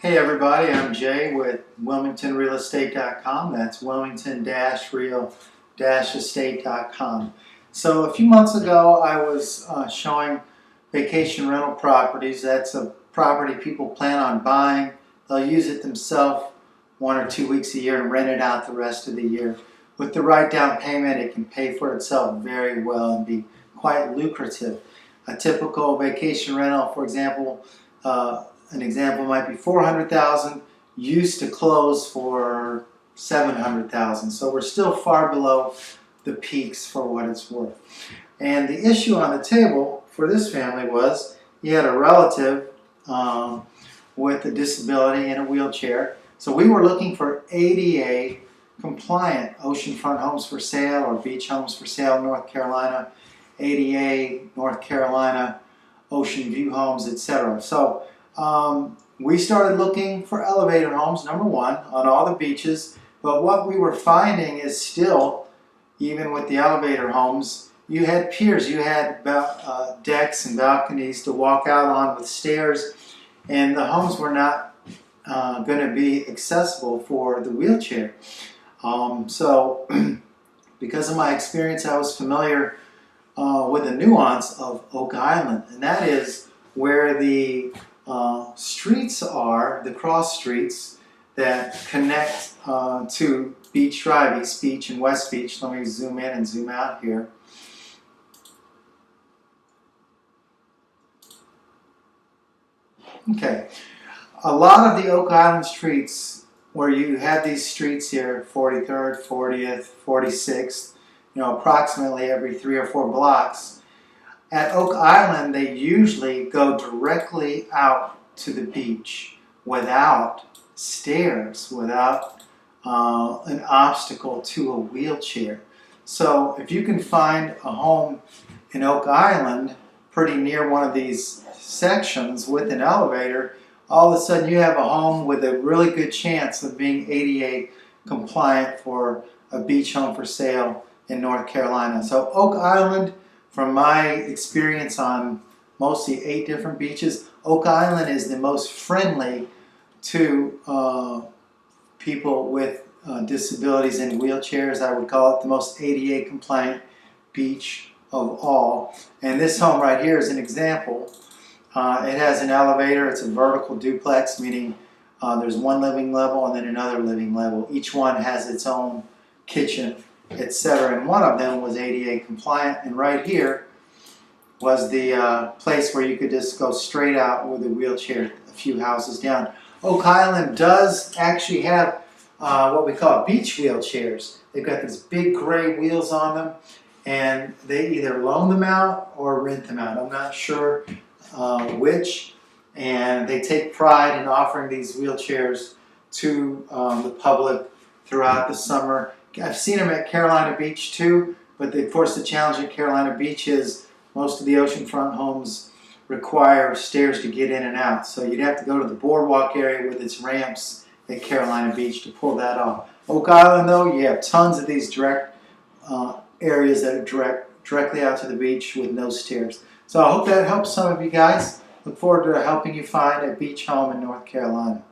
Hey everybody, I'm Jay with WilmingtonRealEstate.com. That's Wilmington-Real-Estate.com. So a few months ago I was showing vacation rental properties. That's a property people plan on buying. They'll use it themselves 1 or 2 weeks a year and rent it out the rest of the year. With the right down payment, it can pay for itself very well and be quite lucrative. A typical vacation rental, for example, an example might be $400,000, used to close for $700,000. So we're still far below the peaks for what it's worth. And the issue on the table for this family was you had a relative with a disability in a wheelchair. So we were looking for ADA compliant oceanfront homes for sale or beach homes for sale in North Carolina, ADA, North Carolina, ocean view homes, etc. So we started looking for elevator homes, number one, on all the beaches, but what we were finding is still, even with the elevator homes, you had piers, you had decks and balconies to walk out on with stairs, and the homes were not going to be accessible for the wheelchair. So because of my experience, I was familiar with the nuance of Oak Island, and that is where the streets are, the cross streets that connect to Beach Drive, East Beach and West Beach. Let me zoom in and zoom out here. Okay, a lot of the Oak Island streets where you have these streets here, 43rd, 40th, 46th, approximately every 3 or 4 blocks. At Oak Island, they usually go directly out to the beach without stairs, without an obstacle to a wheelchair. So if you can find a home in Oak Island pretty near one of these sections with an elevator, all of a sudden you have a home with a really good chance of being ADA compliant for a beach home for sale in North Carolina. So Oak Island, from my experience on mostly 8 different beaches, Oak Island is the most friendly to people with disabilities and wheelchairs. I would call it the most ADA compliant beach of all. And this home right here is an example. It has an elevator. It's a vertical duplex, meaning there's one living level and then another living level. Each one has its own kitchen, etc. And one of them was ADA compliant, and right here was the place where you could just go straight out with a wheelchair a few houses down. Oak Island does actually have what we call beach wheelchairs. They've got these big gray wheels on them, and they either loan them out or rent them out. I'm not sure which, and they take pride in offering these wheelchairs to the public throughout the summer. I've seen them at Carolina Beach too, but of course the challenge at Carolina Beach is most of the oceanfront homes require stairs to get in and out. So you'd have to go to the boardwalk area with its ramps at Carolina Beach to pull that off. Oak Island though, you have tons of these direct areas that are directly out to the beach with no stairs. So I hope that helps some of you guys. Look forward to helping you find a beach home in North Carolina.